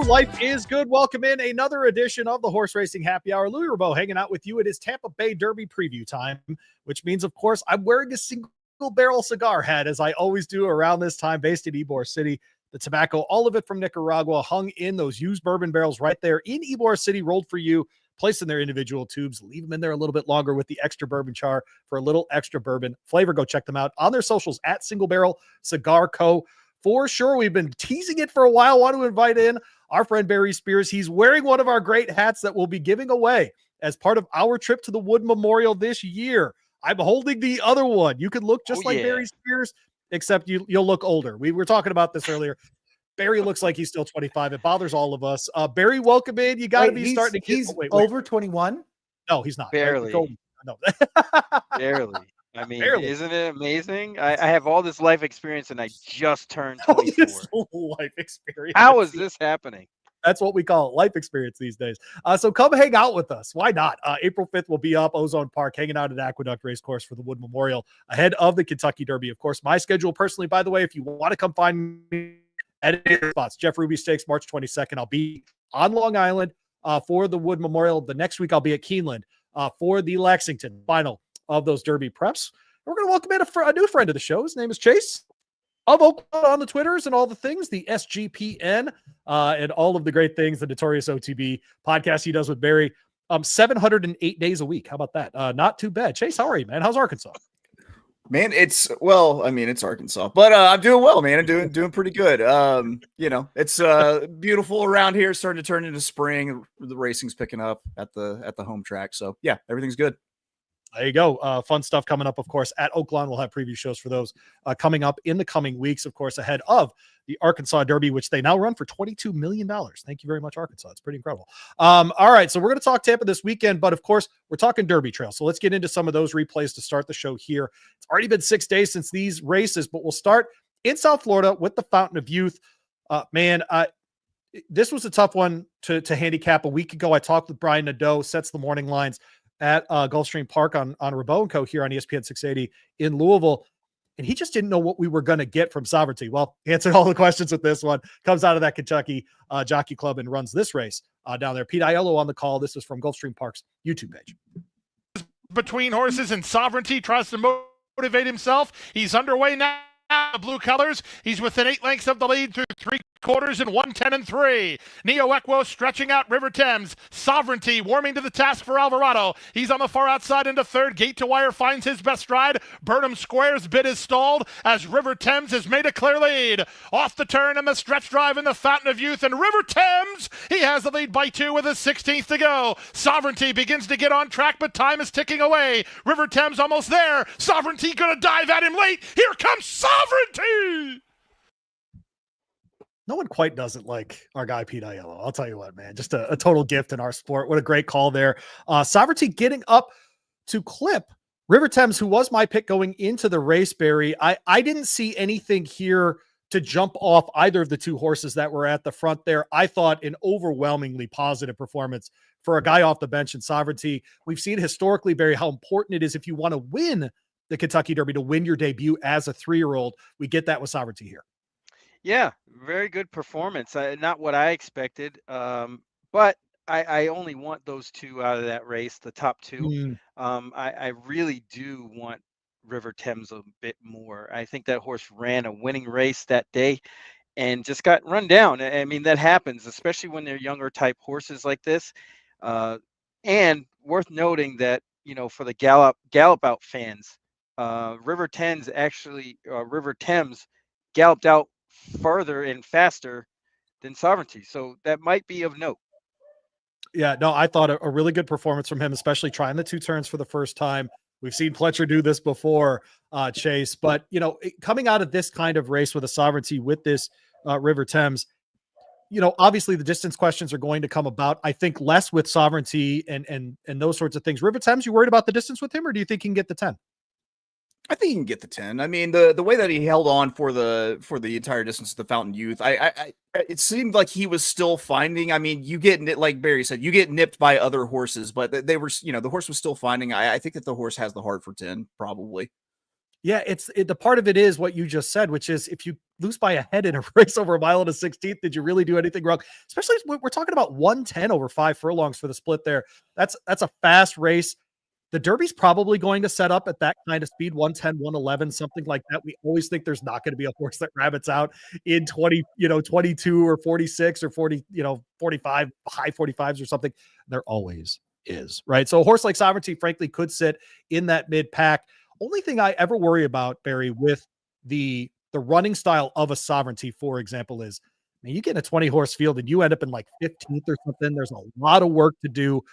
life is good. Welcome in another edition of the Horse Racing Happy Hour. Louis Rabeau hanging out with you. It is Tampa Bay Derby preview time, which means, of course, I'm wearing a single barrel cigar hat, as I always do around this time, based in Ybor City. The tobacco, all of it from Nicaragua, hung in those used bourbon barrels right there in Ybor City, rolled for you, placed in their individual tubes. Leave them in there a little bit longer with the extra bourbon char for a little extra bourbon flavor. Go check them out on their socials at Single Barrel Cigar Co. For sure, we've been teasing it for a while. Want to invite in our friend Barry Spears. He's wearing one of our great hats that we'll be giving away as part of our trip to the Wood Memorial this year. I'm holding the other one. You can look just like Barry Spears, except you'll look older. We were talking about this earlier. Barry looks like he's still 25. It bothers all of us. Barry, welcome in. You got to be starting to get... He's over 21? No, he's not. Barely. No. Barely. I mean, Barely. Isn't it amazing? I have all this life experience and I just turned 24. Life experience. How is this happening? That's what we call it, life experience these days. So come hang out with us. Why not? April 5th, we'll be up Ozone Park, hanging out at Aqueduct Racecourse for the Wood Memorial ahead of the Kentucky Derby. Of course, my schedule personally, by the way, if you want to come find me at any spots, Jeff Ruby Stakes, March 22nd, I'll be on Long Island for the Wood Memorial. The next week, I'll be at Keeneland for the Lexington final of those Derby preps. We're going to welcome in a new friend of the show. His name is Chase of Oakland on the Twitters and all the things, the SGPN, and all of the great things, the Notorious OTB podcast he does with Barry, 708 days a week. How about that? Not too bad. Chase, how are you, man? How's Arkansas? Man, it's Arkansas, but I'm doing well, man. I'm doing pretty good. It's beautiful around here, starting to turn into spring. The racing's picking up at the home track. So yeah, everything's good. There you go. Fun stuff coming up, of course, at Oakland. We'll have preview shows for those coming up in the coming weeks, of course, ahead of the Arkansas Derby, which they now run for $22 million. Thank you very much, Arkansas. It's pretty incredible. All right, so we're going to talk Tampa this weekend, but of course, we're talking Derby Trail. So let's get into some of those replays to start the show here. It's already been 6 days since these races, but we'll start in South Florida with the Fountain of Youth. This was a tough one to handicap. A week ago, I talked with Brian Nadeau, sets the morning lines at Gulfstream Park on Rabeau & Co. here on ESPN 680 in Louisville. And he just didn't know what we were going to get from Sovereignty. Well, he answered all the questions with this one. Comes out of that Kentucky Jockey Club and runs this race down there. Pete Aiello on the call. This is from Gulfstream Park's YouTube page. Between horses and Sovereignty tries to motivate himself. He's underway now. The blue colors. He's within 8 lengths of the lead through 3 quarters and 110 3. Neo Equo stretching out River Thames. Sovereignty warming to the task for Alvarado. He's on the far outside into third. Gate to Wire finds his best stride. Burnham Square's bid is stalled as River Thames has made a clear lead. Off the turn and the stretch drive in the Fountain of Youth, and River Thames, he has the lead by 2 with his 16th to go. Sovereignty begins to get on track, but time is ticking away. River Thames almost there. Sovereignty gonna dive at him late. Here comes Sovereignty! No one quite doesn't like our guy, Pete Aiello. I'll tell you what, man, just a total gift in our sport. What a great call there. Sovereignty getting up to clip River Thames, who was my pick going into the race, Barry. I didn't see anything here to jump off either of the two horses that were at the front there. I thought an overwhelmingly positive performance for a guy off the bench in Sovereignty. We've seen historically, Barry, how important it is if you want to win the Kentucky Derby to win your debut as a 3-year-old. We get that with Sovereignty here. Yeah, very good performance. Not what I expected, but I only want those 2 out of that race, the top 2. I really do want River Thames a bit more. I think that horse ran a winning race that day and just got run down. I mean, that happens, especially when they're younger type horses like this. And worth noting that, for the Gallop Out fans, River Thames galloped out further and faster than Sovereignty. So that might be of note. Yeah, no, I thought a really good performance from him, especially trying the 2 turns for the first time. We've seen Pletcher do this before, Chase, but coming out of this kind of race with a Sovereignty with this River Thames, obviously the distance questions are going to come about. I think less with Sovereignty and those sorts of things. River Thames, you worried about the distance with him, or do you think he can get the 10? I think he can get the 10. I mean, the way that he held on for the entire distance of the Fountain Youth, it seemed like he was still finding. I mean, you get, like Barry said, you get nipped by other horses, but they were, the horse was still finding. I think that the horse has the heart for 10, probably. Yeah, the part of it is what you just said, which is if you lose by a head in a race over a mile and a 16th, did you really do anything wrong? Especially we're talking about 110 over 5 furlongs for the split there. That's a fast race. The Derby's probably going to set up at that kind of speed, 110, 111, something like that. We always think there's not going to be a horse that rabbits out in 22 or 46 or 40, 45, high 45s or something. There always is, right? So a horse like Sovereignty, frankly, could sit in that mid pack. Only thing I ever worry about, Barry, with the running style of a Sovereignty, for example, is you get in a 20 horse field and you end up in like 15th or something. There's a lot of work to do.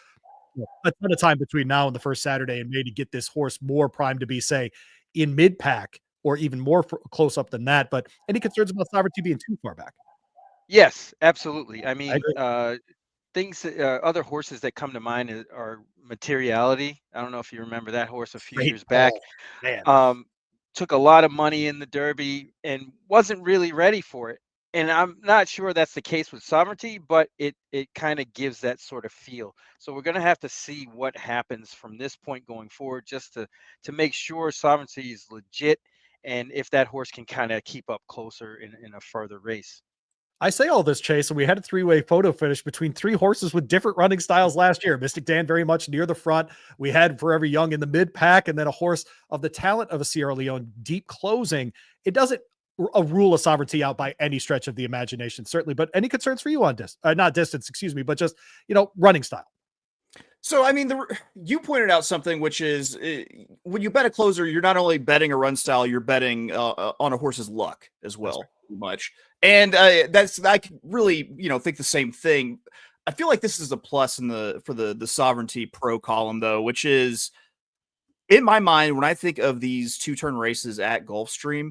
A ton of time between now and the first Saturday and May to get this horse more primed to be, say, in mid pack or even more close up than that. But any concerns about Sovereignty being too far back? Yes, absolutely. I mean, things, other horses that come to mind are Materiality. I don't know if you remember that horse a few years back. Man. Took a lot of money in the Derby and wasn't really ready for it. And I'm not sure that's the case with Sovereignty, but it kind of gives that sort of feel. So we're going to have to see what happens from this point going forward, just to make sure Sovereignty is legit, and if that horse can kind of keep up closer in a further race. I say all this, Chase, and we had a 3-way photo finish between 3 horses with different running styles last year. Mystic Dan very much near the front. We had Forever Young in the mid pack, and then a horse of the talent of a Sierra Leone deep closing. It doesn't rule a Sovereignty out by any stretch of the imagination, certainly. But any concerns for you on not distance, excuse me, but just, running style? So, I mean, you pointed out something, which is when you bet a closer, you're not only betting a run style, you're betting on a horse's luck as well, pretty much. And I can really, think the same thing. I feel like this is a plus for the Sovereignty Pro column, though, which is, in my mind, when I think of these 2-turn races at Gulfstream,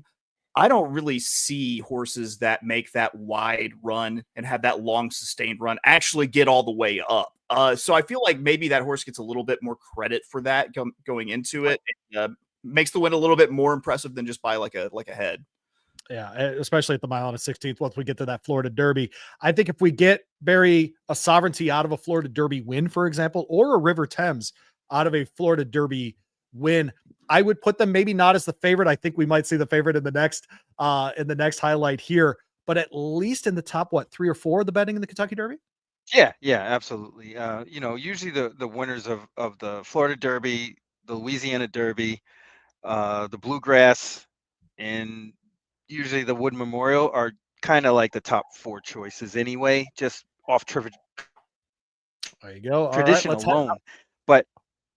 I don't really see horses that make that wide run and have that long sustained run actually get all the way up. So I feel like maybe that horse gets a little bit more credit for that going into it. It makes the win a little bit more impressive than just by like a head. Yeah, especially at the mile and a 16th once we get to that Florida Derby. I think if we get Barry a Sovereignty out of a Florida Derby win, for example, or a River Thames out of a Florida Derby win, I would put them maybe not as the favorite. I think we might see the favorite in the next highlight here, but at least in the top 3 or 4 of the betting in the Kentucky Derby. Yeah, absolutely. Usually the winners of the Florida Derby, the Louisiana Derby, the Bluegrass, and usually the Wood Memorial are kind of like the top 4 choices anyway, just off There you go. tradition alone. But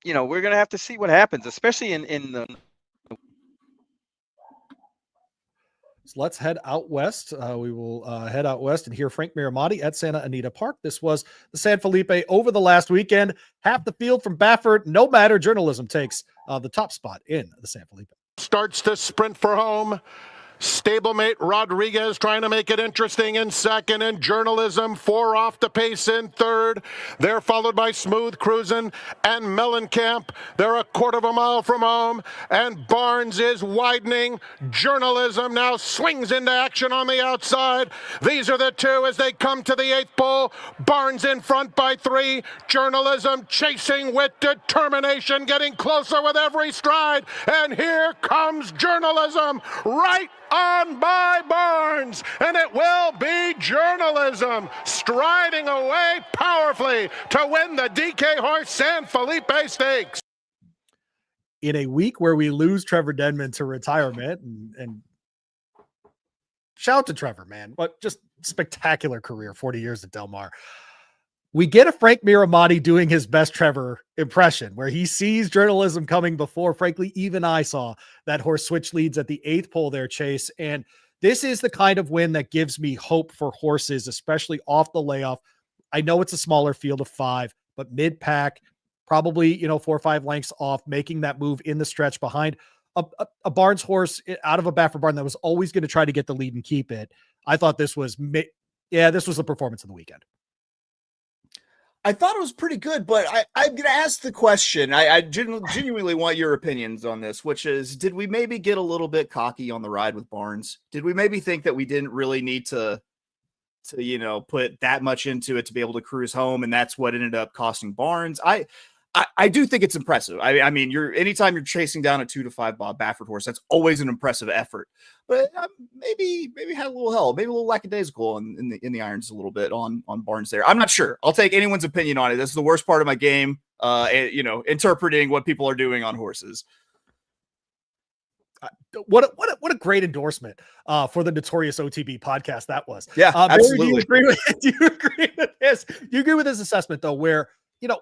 we're gonna have to see what happens, especially in the. So let's head out west. We will head out west and hear Frank Miramati at Santa Anita Park. This was the San Felipe over the last weekend. Half the field from Baffert. No matter, journalism takes the top spot in the San Felipe. Starts to sprint for home. Stablemate Rodriguez trying to make it interesting in second, and Journalism 4 off the pace in third. They're followed by Smooth Cruisin' and Mellencamp. They're a quarter of a mile from home, and Barnes is widening. Journalism now swings into action on the outside. These are the 2 as they come to the 8th pole. Barnes in front by 3. Journalism chasing with determination, getting closer with every stride. And here comes Journalism right on by Barnes, and it will be Journalism striding away powerfully to win the DK Horse San Felipe Stakes. In a week where we lose Trevor Denman to retirement, and shout out to Trevor, man, but just spectacular career, 40 years at Del Mar. We get a Frank Miramati doing his best Trevor impression, where he sees Journalism coming before, frankly, even I saw that horse switch leads at the 8th pole there, Chase. And this is the kind of win that gives me hope for horses, especially off the layoff. I know it's a smaller field of 5, but mid-pack, probably, 4 or 5 lengths off, making that move in the stretch behind a Barnes horse out of a Baffert barn that was always going to try to get the lead and keep it. I thought this was the performance of the weekend. I thought it was pretty good, but I'm going to ask the question. I genuinely want your opinions on this, which is, did we maybe get a little bit cocky on the ride with Barnes? Did we maybe think that we didn't really need to put that much into it to be able to cruise home, and that's what ended up costing Barnes? I I do think it's impressive. I mean, anytime you're chasing down a 2 to 5 Bob Baffert horse, that's always an impressive effort. But maybe had a little help, maybe a little lackadaisical in the irons a little bit on Barnes there. I'm not sure. I'll take anyone's opinion on it. This is the worst part of my game. Interpreting what people are doing on horses. What a great endorsement for the Notorious OTB podcast that was. Yeah, absolutely. Barry, do you agree with this? Do you agree with this assessment though, where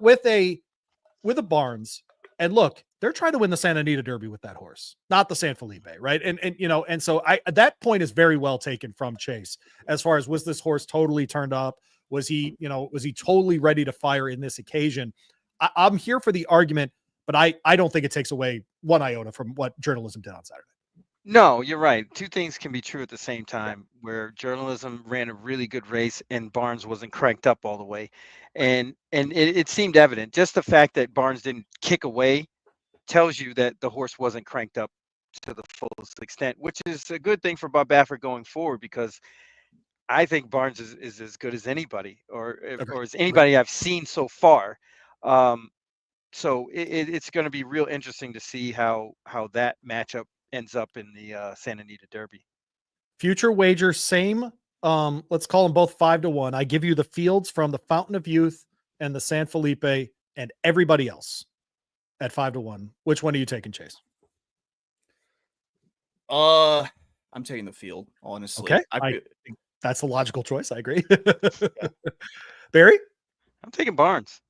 with a Barnes, and look, they're trying to win the Santa Anita Derby with that horse, not the San Felipe, right? And so that point is very well taken from Chase as far as, was this horse totally turned up? Was he totally ready to fire in this occasion? I'm here for the argument, but I don't think it takes away one iota from what journalism did on Saturday. No, you're right. Two things can be true at the same time, where journalism ran a really good race and Barnes wasn't cranked up all the way. And it seemed evident. Just the fact that Barnes didn't kick away tells you that the horse wasn't cranked up to the fullest extent, which is a good thing for Bob Baffert going forward, because I think Barnes is as good as anybody, or as anybody I've seen so far. So it's going to be real interesting to see how that matchup ends up in the Santa Anita Derby. Future wager, same. Let's call them both 5-1. I give you the fields from the Fountain of Youth and the San Felipe and everybody else at 5-1. Which one are you taking, Chase? I'm taking the field, honestly. Okay, I think that's a logical choice. I agree. Barry? I'm taking Barnes.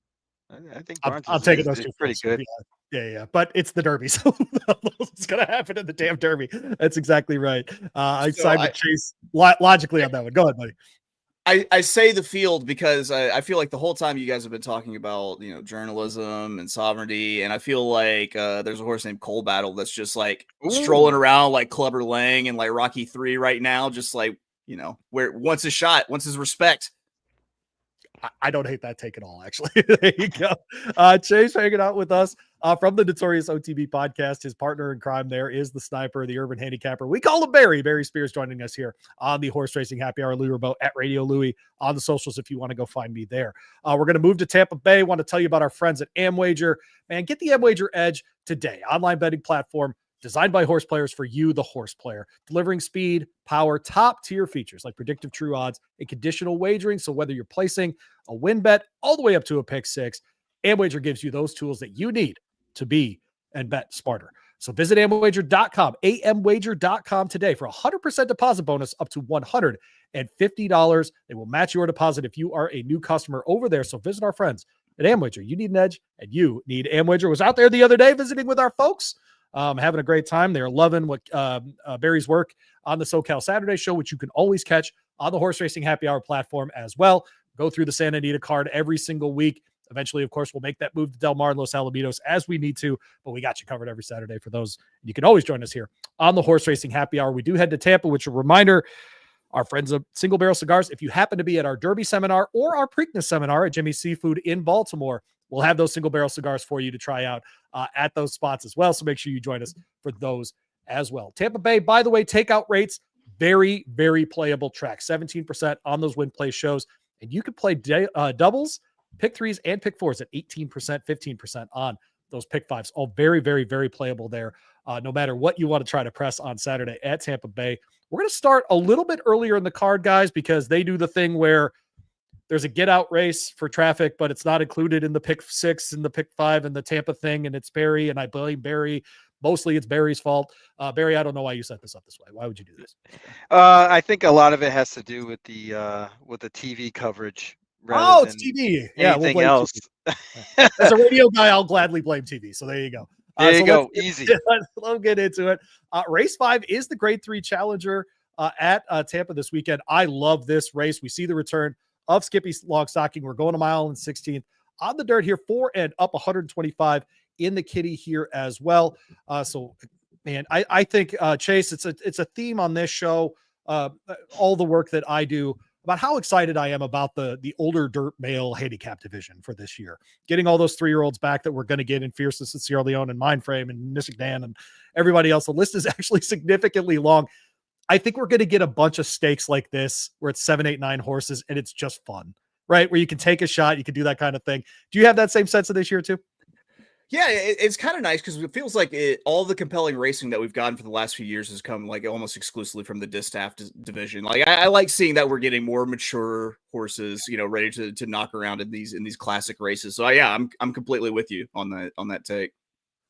I think Barnes I'm taking those two. Pretty good. Yeah. But it's the Derby, so it's going to happen in the damn Derby. That's exactly right. I side with Chase logically on that one. Go ahead, buddy. I say the field because I feel like the whole time you guys have been talking about, journalism and sovereignty, and I feel like there's a horse named Coal Battle that's just like strolling around like Clubber Lang and like Rocky 3 right now, just like, where wants his shot, wants his respect. I don't hate that take at all, actually. There you go. Chase hanging out with us from the Notorious OTB podcast. His partner in crime there is the sniper, the urban handicapper. We call him Barry. Barry Spears joining us here on the Horse Racing Happy Hour. Louis Rebeau at Radio Louis on the socials if you want to go find me there. We're going to move to Tampa Bay. Want to tell you about our friends at AmWager. Man, get the AmWager Edge today. Online betting platform designed by horse players for you, the horse player, delivering speed, power, top-tier features like predictive true odds and conditional wagering. So whether you're placing a win bet all the way up to a pick six, AmWager gives you those tools that you need to be and bet smarter. So visit amwager.com, amwager.com today for a 100% deposit bonus up to $150. They will match your deposit if you are a new customer over there. So visit our friends at AmWager. You need an edge, and you need AmWager. Was out there the other day visiting with our folks. Having a great time. They're loving what Barry's work on the SoCal Saturday show, which you can always catch on the Horse Racing Happy Hour platform as well. Go through the Santa Anita card every single week. Eventually, of course, we'll make that move to Del Mar and Los Alamitos as we need to, but we got you covered every Saturday for those. You can always join us here on the Horse Racing Happy Hour. We do head to Tampa, which, a reminder, our friends of Single Barrel Cigars, if you happen to be at our Derby seminar or our Preakness seminar at Jimmy's Seafood in Baltimore, we'll have those Single Barrel cigars for you to try out at those spots as well. So make sure you join us for those as well. Tampa Bay, by the way, takeout rates, very, very playable track. 17% on those win play shows. And you can play doubles, pick threes, and pick fours at 18%, 15% on those pick fives. All very, very, very playable there. No matter what you want to try to press on Saturday at Tampa Bay. We're going to start a little bit earlier in the card, guys, because they do the thing where there's a get out race for traffic, but it's not included in the pick six and the pick five and the Tampa thing. And it's Barry, and I blame Barry. Mostly it's Barry's fault. Barry, I don't know why you set this up this way. Why would you do this? I think a lot of it has to do with the TV coverage. It's TV. Yeah, anything else. TV. As a radio guy, I'll gladly blame TV. So there you go. There you go. Easy. Let's get into it. Race 5 is the Grade 3 Challenger at Tampa this weekend. I love this race. We see the return of Skippy Longstocking. We're going a mile and 16th on the dirt here, 4 and up 125 in the kitty here as well. So, man, I think Chase, it's a theme on this show. All the work that I do about how excited I am about the older dirt male handicap division for this year. Getting all those 3-year-olds back that we're going to get in Fierceness and Sierra Leone and Mindframe and Michigan and everybody else. The list is actually significantly long. I think we're going to get a bunch of stakes like this where it's 7, 8, 9 horses and it's just fun, right? Where you can take a shot, you can do that kind of thing. Do you have that same sense of this year too? Yeah, it's kind of nice because it feels like all the compelling racing that we've gotten for the last few years has come like almost exclusively from the distaff division. Like I like seeing that we're getting more mature horses, ready to knock around in these classic races. So yeah, I'm completely with you on that take.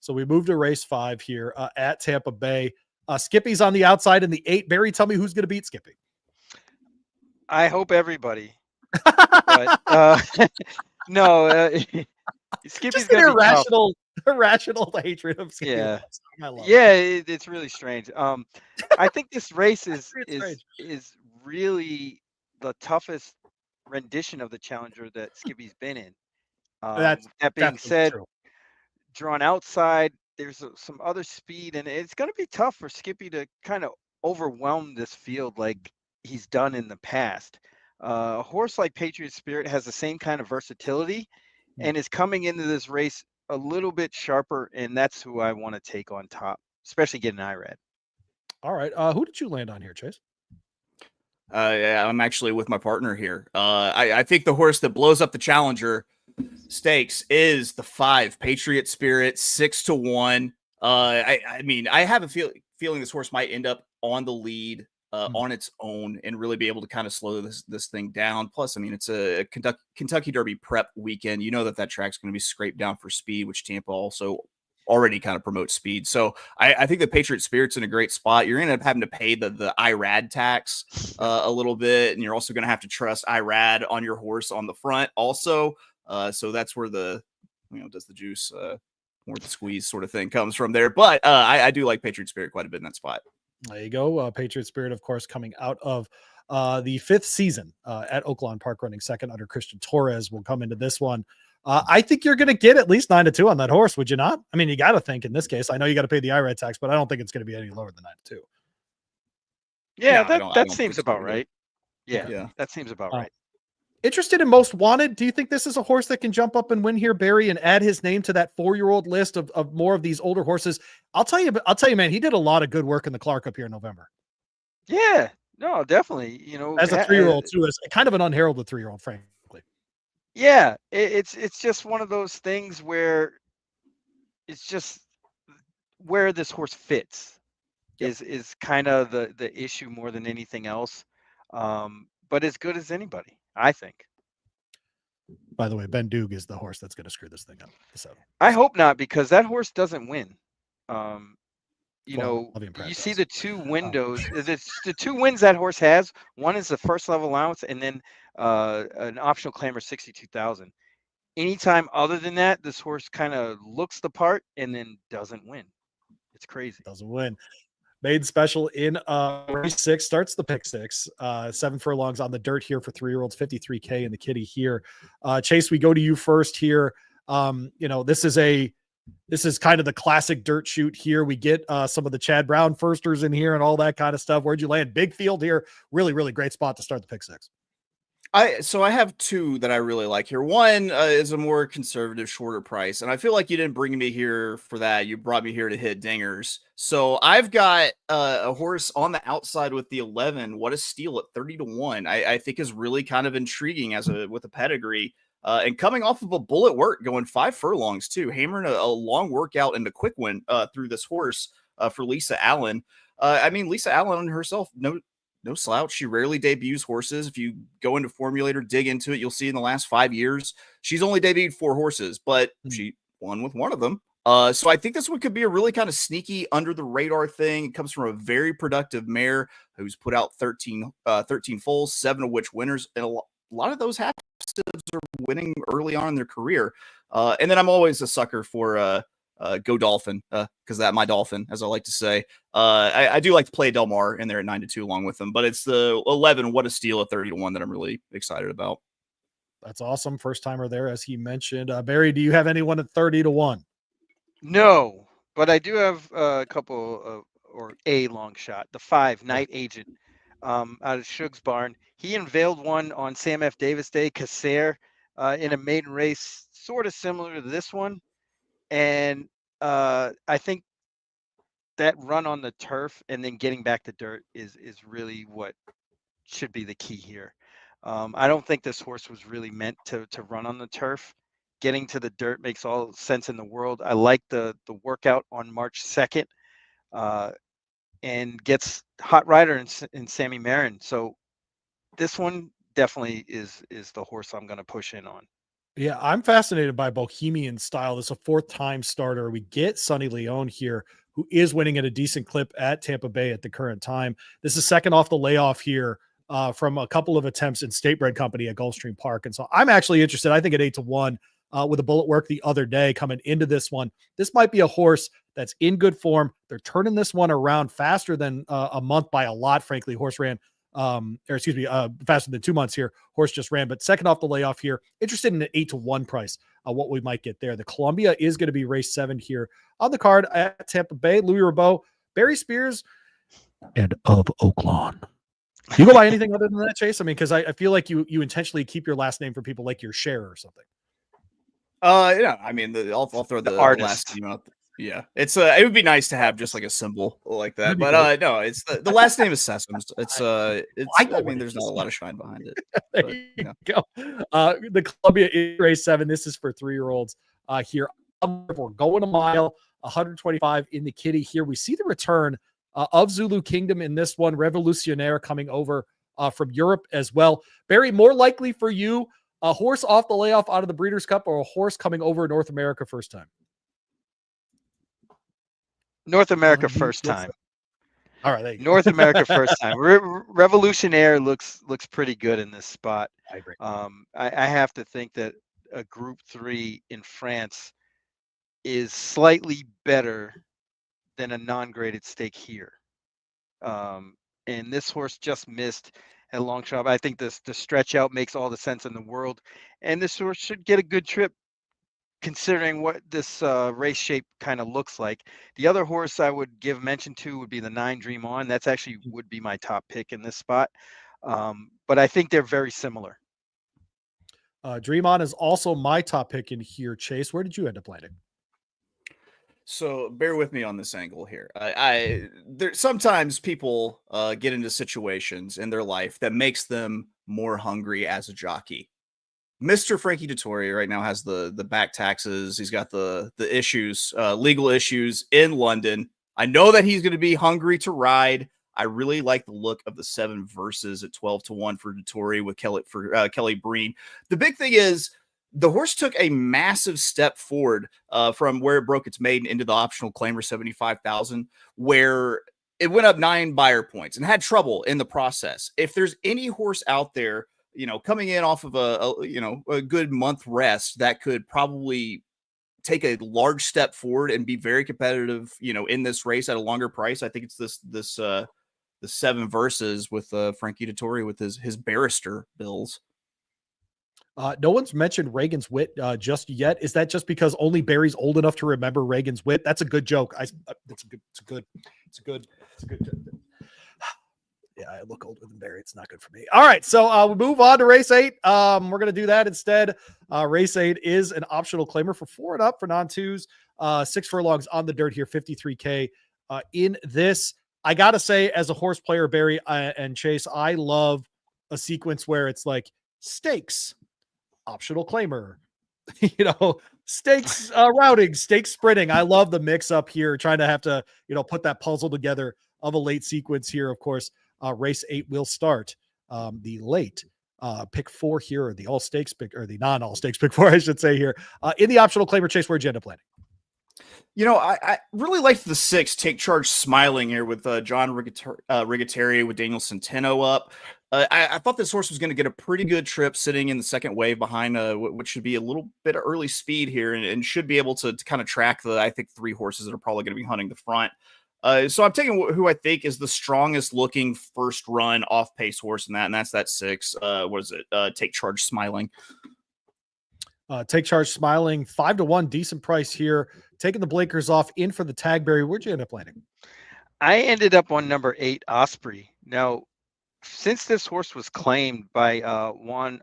So we moved to race 5 here at Tampa Bay. Skippy's on the outside in the 8. Barry, tell me who's going to beat Skippy. I hope everybody. But no, Skippy's Just an gonna be tough. irrational hatred of Skippy. Yeah, I love yeah, it's really strange. I think this race is strange. really the toughest rendition of the Challenger that Skippy's been in. That's That being definitely said, true. drawn outside, there's some other speed, and it's going to be tough for Skippy to kind of overwhelm this field like he's done in the past. A horse like Patriot Spirit has the same kind of versatility and is coming into this race a little bit sharper, and that's who I want to take on top, especially getting IRAD. All right. Who did you land on here, Chase? Yeah, I'm actually with my partner here. I think the horse that blows up the Challenger stakes is the 5 Patriot Spirit, 6-1. I mean, I have a feeling this horse might end up on the lead on its own and really be able to kind of slow this thing down. Plus, I mean, it's a Kentucky Derby prep weekend. You know that track's going to be scraped down for speed, which Tampa also already kind of promotes speed. So I think the Patriot Spirit's in a great spot. You're going to end up having to pay the IRAD tax a little bit, and you're also going to have to trust IRAD on your horse on the front also. So that's where does the juice more the squeeze sort of thing comes from there. But I do like Patriot Spirit quite a bit in that spot. There you go. Patriot Spirit, of course, coming out of the 5th season at Oaklawn Park, running second under Christian Torres. Will come into this one. I think you're going to get at least 9-2 on that horse, would you not? I mean, you got to think in this case. I know you got to pay the IRAD tax, but I don't think it's going to be any lower than 9-2. Yeah, No, that seems about right. Yeah, that seems about right. Interested in Most Wanted. Do you think this is a horse that can jump up and win here, Barry, and add his name to that 4-year-old list of more of these older horses? I'll tell you, man, he did a lot of good work in the Clark up here in November. Yeah, no, definitely. As a 3-year-old too, as kind of an unheralded 3-year-old, frankly. Yeah, it's just one of those things where it's just where this horse fits is kind of the issue more than anything else. But as good as anybody, I think. By the way, Ben Doog is the horse that's going to screw this thing up. So I hope not, because that horse doesn't win. You see the 2 windows. The 2 wins that horse has. One is the first level allowance, and then an optional claimer 62,000. Anytime other than that, this horse kind of looks the part and then doesn't win. It's crazy. Doesn't win. Made special in race 6, starts the pick 6, 7 furlongs on the dirt here for 3-year-olds, 53K in the kitty here. Chase, we go to you first here. This is kind of the classic dirt shoot here. We get some of the Chad Brown firsters in here and all that kind of stuff. Where'd you land? Big field here. Really, really great spot to start the pick 6. So I have 2 that I really like here. One is a more conservative, shorter price, and I feel like you didn't bring me here for that. You brought me here to hit dingers. So I've got a horse on the outside with the 11. What a steal at 30-1. I think is really kind of intriguing with a pedigree. And coming off of a bullet work, going 5 furlongs too, hammering a long workout and a quick win through this horse for Lisa Allen. I mean, Lisa Allen herself, no slouch. She rarely debuts horses. If you go into Formulator, dig into it, you'll see in the last 5 years, she's only debuted 4 horses, but she won with one of them. So I think this one could be a really kind of sneaky under the radar thing. It comes from a very productive mare who's put out 13 foals, 7 of which winners. And a lot of those are winning early on in their career. And then I'm always a sucker for Go Dolphin, because that my Dolphin, as I like to say. I do like to play Del Mar in there at 9-2 along with them, but it's the 11. What a steal at 30-1 that I'm really excited about. That's awesome. First timer there, as he mentioned. Barry, do you have anyone at 30-1? No, but I do have a couple or a long shot. The 5 Night Agent out of Shug's barn. He unveiled one on Sam F. Davis Day, Casser, in a maiden race, sort of similar to this one. And I think that run on the turf and then getting back to dirt is really what should be the key here. I don't think this horse was really meant to run on the turf. getting to the dirt makes all sense in the world. I like the workout on March 2nd, and gets hot rider in Sammy Marin. So this one definitely is the horse I'm going to push in on. Yeah, I'm fascinated by Bohemian Style. This is a 4th-time starter. We get Sonny Leone here, who is winning at a decent clip at Tampa Bay at the current time. This is second off the layoff here from a couple of attempts in State Bred Company at Gulfstream Park. And so I'm actually interested. I think at 8-1 with a bullet work the other day coming into this one. This might be a horse that's in good form. They're turning this one around faster than a month by a lot, frankly. Horse ran faster than 2 months here. Horse just ran, but second off the layoff here. Interested in an 8-1 price, what we might get there. The Columbia is going to be race 7 here on the card at Tampa Bay. Louis Rabeau, Barry Spears, and of Oaklawn. Do you go by anything other than that, Chase? I mean, because I feel like you intentionally keep your last name for people like your share or something. Yeah, I mean, I'll throw the last name out. Yeah, it's it would be nice to have just like a symbol like that, but no, it's the last name is Sessions. I mean, there's not a lot of shine behind it. There But, you go. The Columbia is race 7. This is for 3-year-olds here. We're going a mile, 125 in the kitty here. We see the return of Zulu Kingdom in this one. Revolutionnaire coming over from Europe as well. Barry, more likely for you, a horse off the layoff out of the Breeders' Cup or a horse coming over North America first time? North America first time. All right, there you go. North America first time. Revolutionnaire looks pretty good in this spot. I agree. I have to think that a Group 3 in France is slightly better than a non-graded stake here. And this horse just missed at long shot. I think the stretch out makes all the sense in the world, and this horse should get a good trip considering what this race shape kind of looks like. The other horse I would give mention to would be the 9 Dream On. That's actually would be my top pick in this spot. But I think they're very similar. Dream On is also my top pick in here, Chase. Where did you end up landing? So bear with me on this angle here. Sometimes people get into situations in their life that makes them more hungry as a jockey. Mr. Frankie Dettori right now has the back taxes. He's got the issues, legal issues in London. I know that he's going to be hungry to ride. I really like the look of the 7 Verses at 12-1 for Dettori with Kelly Breen. The big thing is the horse took a massive step forward from where it broke its maiden into the optional claimer 75,000, where it went up 9 buyer points and had trouble in the process. If there's any horse out there, coming in off of a good month rest that could probably take a large step forward and be very competitive, in this race at a longer price, I think it's the 7 Verses with Frankie Dettori with his barrister bills. No one's mentioned Reagan's Wit just yet. Is that just because only Barry's old enough to remember Reagan's Wit? That's a good joke. It's a good joke. Yeah, I look older than Barry. It's not good for me. All right, so we'll move on to race 8. We're going to do that instead. Race 8 is an optional claimer for 4 and up for non-twos. 6 furlongs on the dirt here, 53K in this. I got to say, as a horse player, Barry and Chase, I love a sequence where it's like stakes, optional claimer, stakes routing, stakes sprinting. I love the mix up here, trying to have to, put that puzzle together of a late sequence here. Of course, race 8 will start the late pick 4 here, or the all stakes pick, or the non-all stakes pick 4, I should say here. In the optional claimer, Chase, where'd you end up landing? I really liked the 6 Take Charge Smiling here with John Rigateri with Daniel Centeno up. I thought this horse was going to get a pretty good trip sitting in the second wave behind what should be a little bit of early speed here, and should be able to kind of track I think 3 horses that are probably going to be hunting the front. So I'm taking who I think is the strongest looking first run off pace horse in that, and that's that 6. What is it? Take Charge Smiling. Take Charge Smiling, 5-1, decent price here. Taking the blinkers off, in for the tag. Barry, where'd you end up landing? I ended up on number 8, Osprey. Now, since this horse was claimed by Juan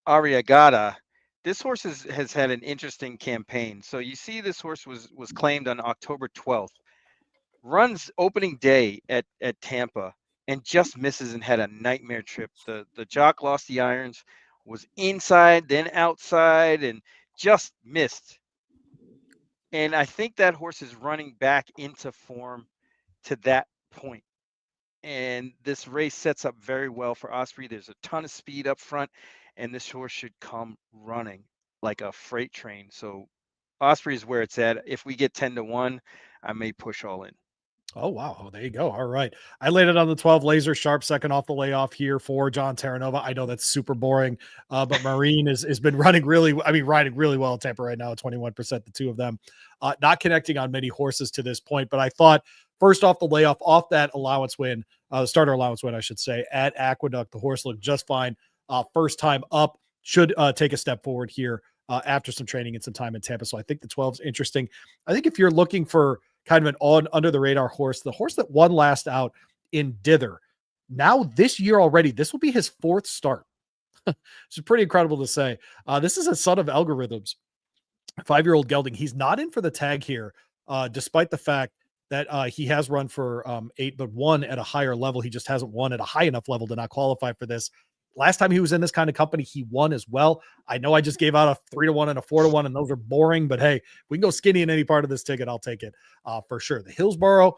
Arriagada, this horse has had an interesting campaign. So you see this horse was claimed on October 12th. Runs opening day at Tampa and just misses and had a nightmare trip. The jock lost the irons, was inside, then outside, and just missed. And I think that horse is running back into form to that point. And this race sets up very well for Osprey. There's a ton of speed up front, and this horse should come running like a freight train. So Osprey is where it's at. If we get 10-1, I may push all in. Oh, wow. Oh, there you go. All right. I laid it on the 12 laser sharp, second off the layoff here for John Terranova. I know that's super boring, but Marine has been riding really well at Tampa right now, 21%, the two of them. Not connecting on many horses to this point, but I thought first off the layoff, off that allowance win, the starter allowance win, I should say, at Aqueduct, the horse looked just fine. First time up, should take a step forward here after some training and some time in Tampa. So I think the 12 is interesting. I think if you're looking for kind of an under the radar horse, the horse that won last out in Dither, now this year already, this will be his fourth start. Which is pretty incredible to say. This is a son of Algorithms, 5-year-old gelding. He's not in for the tag here, despite the fact that he has run for 8, but won at a higher level. He just hasn't won at a high enough level to not qualify for this. Last time he was in this kind of company, he won as well. I know I just gave out a 3-1 and a 4-1, and those are boring, but hey, we can go skinny in any part of this ticket. I'll take it for sure. The Hillsborough,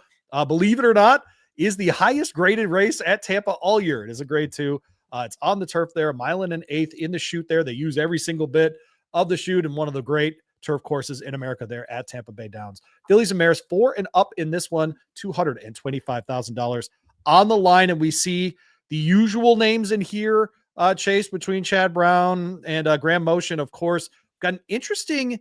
believe it or not, is the highest graded race at Tampa all year. It is a grade 2. It's on the turf there, 1 1/8 in the chute there. They use every single bit of the chute and one of the great turf courses in America there at Tampa Bay Downs. Fillies and Mares 4 and up in this one, $225,000 on the line. And we see the usual names in here, Chase, between Chad Brown and Graham Motion, of course. Got an interesting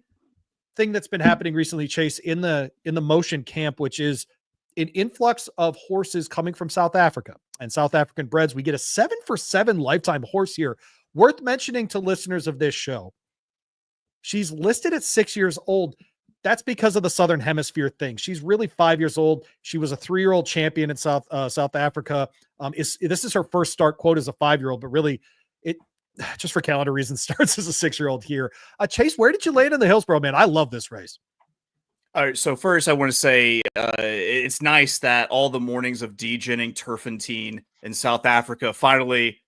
thing that's been happening recently, Chase, in the Motion camp, which is an influx of horses coming from South Africa and South African breds. We get a 7-for-7 lifetime horse here. Worth mentioning to listeners of this show. She's listed at 6 years old. That's because of the Southern Hemisphere thing. She's really 5 years old. She was a 3-year-old champion in South Africa. This is her first start quote as a 5-year-old, but really it just for calendar reasons starts as a 6-year-old here. Chase, where did you land in the Hillsborough, man? I love this race. All right, so first I want to say it's nice that all the mornings of degenning turpentine in South Africa finally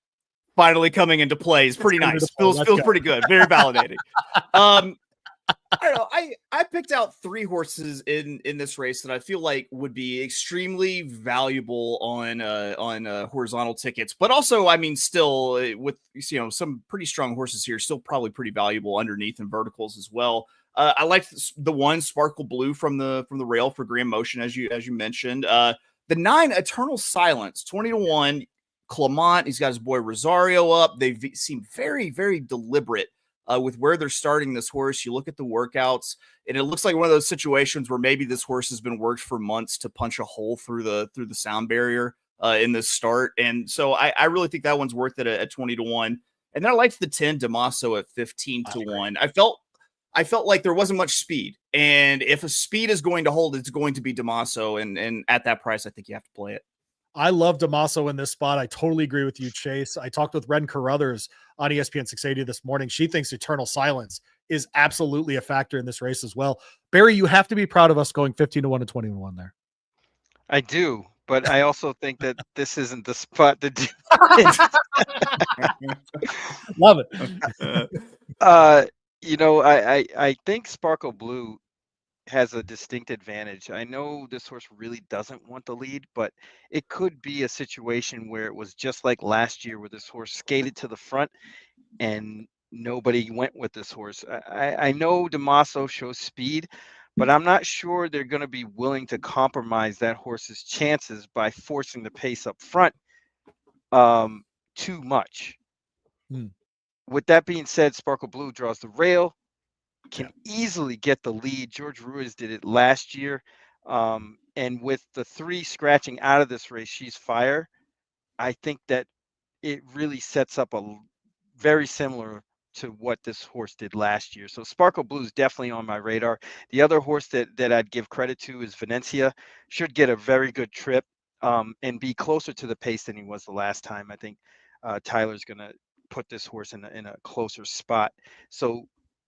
coming into play is pretty nice. Feels pretty good. Very validating. I don't know. I picked out 3 horses in this race that I feel like would be extremely valuable on horizontal tickets, but also, I mean, still with some pretty strong horses here, still probably pretty valuable underneath in verticals as well. I like the 1 Sparkle Blue from the rail for Graham Motion, as you mentioned. The 9 Eternal Silence, 20-1. Clement, he's got his boy Rosario up. They seem very, very deliberate with where they're starting this horse. You look at the workouts, and it looks like one of those situations where maybe this horse has been worked for months to punch a hole through the sound barrier in this start. And so I really think that one's worth it at 20-1. And then I liked the 10 Damaso at 15-1. I felt like there wasn't much speed, and if a speed is going to hold, it's going to be Damaso. And at that price, I think you have to play it. I love Damaso in this spot. I totally agree with you, Chase. I talked with Ren Carruthers on ESPN 680 this morning. She thinks Eternal Silence is absolutely a factor in this race as well. Barry, you have to be proud of us going 15-1 and 20-1 there. I do, but I also think that this isn't the spot to do Love it. I think Sparkle Blue has a distinct advantage. I know this horse really doesn't want the lead, but it could be a situation where it was just like last year where this horse skated to the front and nobody went with this horse. I know Damaso shows speed, but I'm not sure they're going to be willing to compromise that horse's chances by forcing the pace up front too much. With that being said, Sparkle Blue draws the rail, can easily get the lead. George Ruiz did it last year. And with the 3 scratching out of this race, she's fire. I think that it really sets up a very similar to what this horse did last year. So Sparkle Blue is definitely on my radar. The other horse that I'd give credit to is Venecia. Should get a very good trip and be closer to the pace than he was the last time. I think Tyler's going to put this horse in a closer spot. So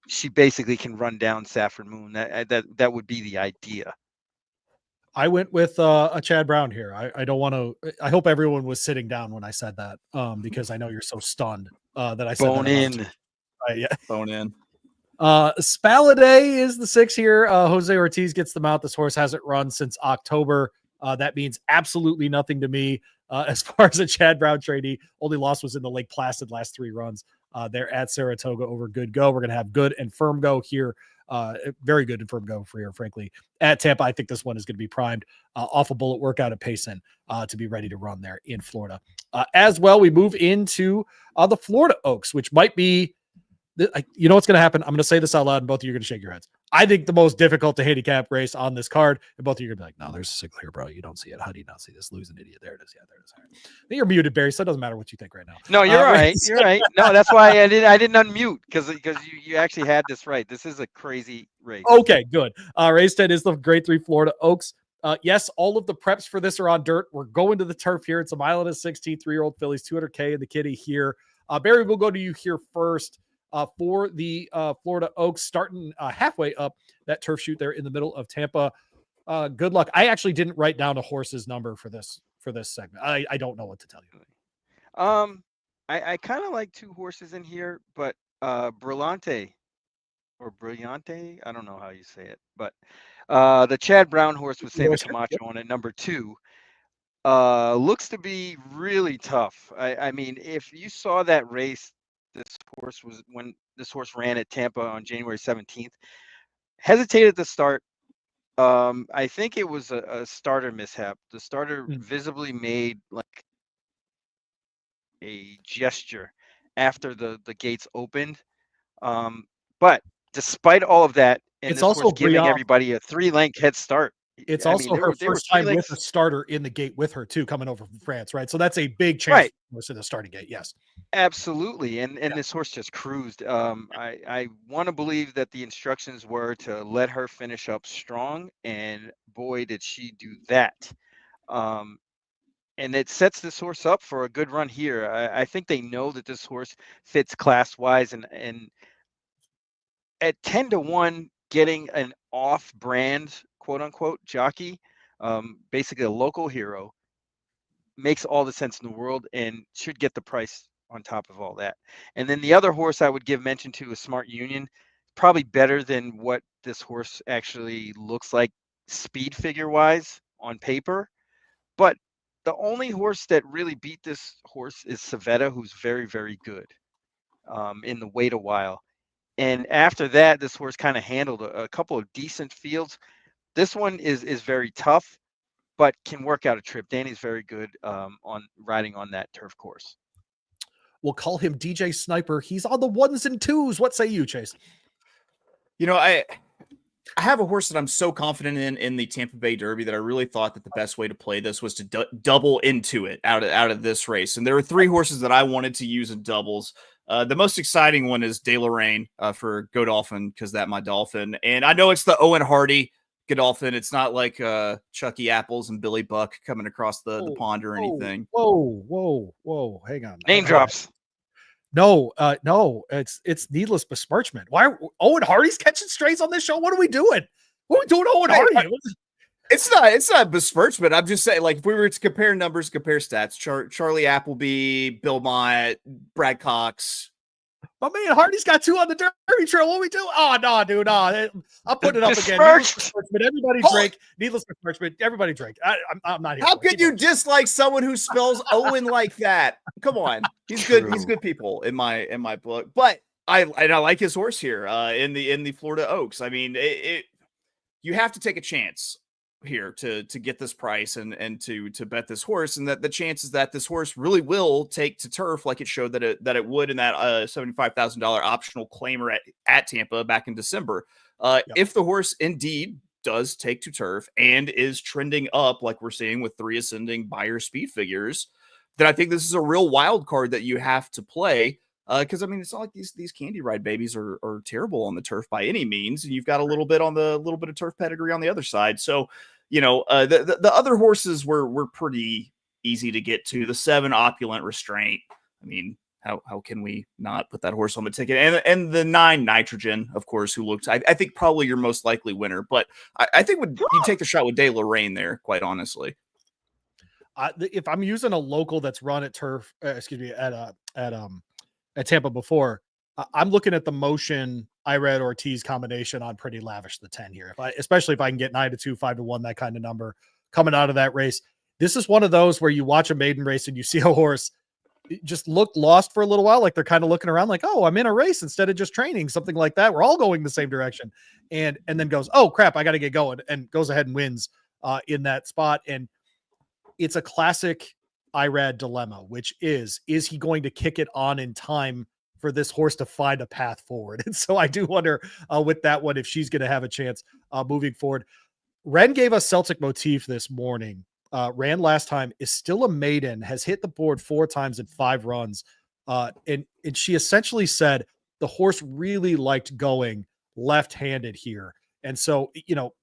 she basically can run down Saffron Moon. That would be the idea. I went with a Chad Brown here. I don't want to. I hope everyone was sitting down when I said that, because I know you're so stunned that I said Bone that in. Yeah, bone in. Spaladay is the 6 here. Jose Ortiz gets the mount. This horse hasn't run since October. That means absolutely nothing to me. As far as a Chad Brown trainee, only loss was in the Lake Placid last 3 runs. They're at Saratoga over Good Go. We're going to have Good and Firm Go here. Very good and Firm Go for here, frankly. At Tampa, I think this one is going to be primed off a bullet workout at Payson to be ready to run there in Florida. As well, we move into the Florida Oaks, which might be, you know what's going to happen? I'm going to say this out loud, and both of you are going to shake your heads. I think the most difficult to handicap race on this card, and both of you are going to be like, no, there's a signal here, bro. You don't see it. How do you not see this? Lose an idiot. There it is. Yeah, there it is. All right. You're muted, Barry, so it doesn't matter what you think right now. No, you're right. You're right. No, that's why I didn't unmute because you actually had this right. This is a crazy race. Okay, good. Race 10 is the Grade 3 Florida Oaks. Yes, all of the preps for this are on dirt. We're going to the turf here. It's a mile and a 16, 3-year-old fillies, 200K in the kitty here. Barry, we'll go to you here first. For the Florida Oaks, starting halfway up that turf chute there in the middle of Tampa. Good luck. I actually didn't write down a horse's number for this segment. I don't know what to tell you. I kind of like 2 horses in here, but Brillante or Brillante, I don't know how you say it, but the Chad Brown horse with Save Camacho on it, number 2, looks to be really tough. I mean, if you saw that race, when this horse ran at Tampa on January 17th, hesitated to start. I think it was a starter mishap. The starter visibly made like a gesture after the gates opened. But despite all of that, and it's this also horse giving everybody a 3-length head start. It's also her first time with a starter in the gate with her too, coming over from France, right? So that's a big chance for the starting gate. Yes, absolutely. And this horse just cruised. I want to believe that the instructions were to let her finish up strong, and boy, did she do that. And it sets this horse up for a good run here. I think they know that this horse fits class wise, and at 10-1, getting an off-brand quote unquote jockey, basically a local hero, makes all the sense in the world and should get the price on top of all that. And then the other horse I would give mention to is Smart Union, probably better than what this horse actually looks like speed figure wise on paper. But the only horse that really beat this horse is Savetta, who's very, very good in the wait a while. And after that, this horse kind of handled a couple of decent fields. This one is very tough, but can work out a trip. Danny's very good on riding on that turf course. We'll call him DJ Sniper. He's on the 1s and 2s. What say you, Chase? You know, I have a horse that I'm so confident in the Tampa Bay Derby that I really thought that the best way to play this was to double into it out of this race. And there were 3 horses that I wanted to use in doubles. The most exciting one is De Lorraine for Godolphin, because that's my Dolphin. And I know it's the Owen Hardy Godolphin. It's not like Chucky Apples and Billy Buck coming across the pond or anything. Whoa. Hang on. Name drops. No, it's needless besmirchment. Why are Owen Hardy's catching strays on this show? What are we doing? What are we doing, Owen Hardy? It's not besmirchment. I'm just saying, like, if we were to compare numbers, compare stats, Charlie Appleby, Bill Mott, Brad Cox. My man Hardy's got 2 on the Derby Trail. What we do? Oh, no, dude. No. I'll put it up again. Everybody drink. Needless besmirchment. Everybody drink. I'm not here. How could you dislike someone who spells Owen like that? Come on. He's good. He's good people in my book. But I like his horse here in the Florida Oaks. I mean, you have to take a chance here to get this price and to bet this horse, and that the chances that this horse really will take to turf like it showed that it would in that $75,000 optional claimer at Tampa back in December. If the horse indeed does take to turf and is trending up like we're seeing with 3 ascending buyer speed figures, then I think this is a real wild card that you have to play. Because I mean, it's not like these candy ride babies are terrible on the turf by any means, and you've got a little bit of turf pedigree on the other side. So, you know, the other horses were pretty easy to get to. The 7 Opulent Restraint. I mean, how can we not put that horse on the ticket? And the 9 Nitrogen, of course, who looked, I think probably your most likely winner. But I think you take the shot with De Lorraine there, quite honestly. If I'm using a local that's run at turf, at Tampa before, I'm looking at the motion Irad Ortiz combination on Pretty Lavish the 10 here. Especially if I can get 9-2, 5-1, that kind of number coming out of that race. This is one of those where you watch a maiden race and you see a horse just look lost for a little while, like they're kind of looking around like, oh, I'm in a race instead of just training, something like that. We're all going the same direction. And then goes, oh crap, I got to get going, and goes ahead and wins in that spot. And it's a classic Irad dilemma, which is he going to kick it on in time for this horse to find a path forward? And so I do wonder with that one, if she's going to have a chance moving forward. Ren gave us Celtic Motif this morning. Ran last time, is still a maiden, has hit the board 4 times in 5 runs. And she essentially said the horse really liked going left-handed here. And so,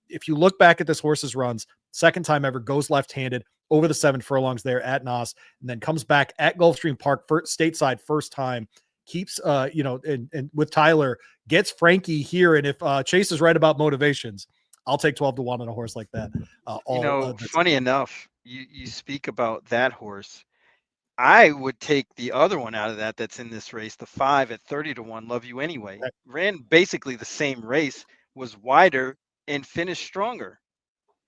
if you look back at this horse's runs, second time ever, goes left-handed over the 7 furlongs there at Nos, and then comes back at Gulfstream Park stateside first time, keeps, and with Tyler, gets Frankie here. And if Chase is right about motivations, I'll take 12-1 on a horse like that. Funny enough, you speak about that horse. I would take the other one out of that's in this race, the 5 at 30-1, Love You Anyway. Right. Ran basically the same race, was wider, and finished stronger.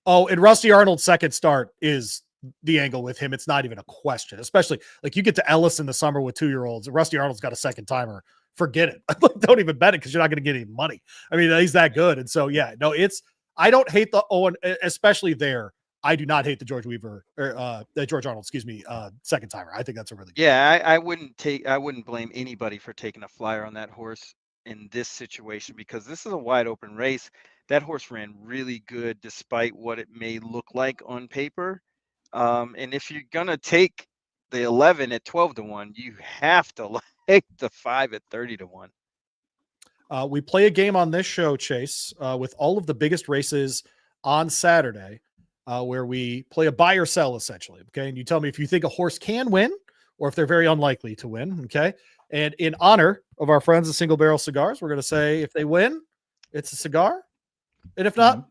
Oh, and Rusty Arnold's second start is the angle with him. It's not even a question, especially like you get to Ellis in the summer with 2-year-olds. Rusty Arnold's got a second timer. Forget it. Don't even bet it because you're not going to get any money. I mean, he's that good. And so, I don't hate the Owen, especially there. I do not hate the George Weaver or George Arnold, second timer. I think that's a really good. Yeah, I wouldn't blame anybody for taking a flyer on that horse in this situation, because this is a wide open race. That horse ran really good despite what it may look like on paper. And if you're gonna take the 11 at 12-1, you have to like the 5 at 30-1. We play a game on this show, Chase, with all of the biggest races on Saturday, where we play a buy or sell, essentially. Okay. And you tell me if you think a horse can win or if they're very unlikely to win. Okay. And in honor of our friends at Single Barrel Cigars, we're going to say if they win, it's a cigar. And if not,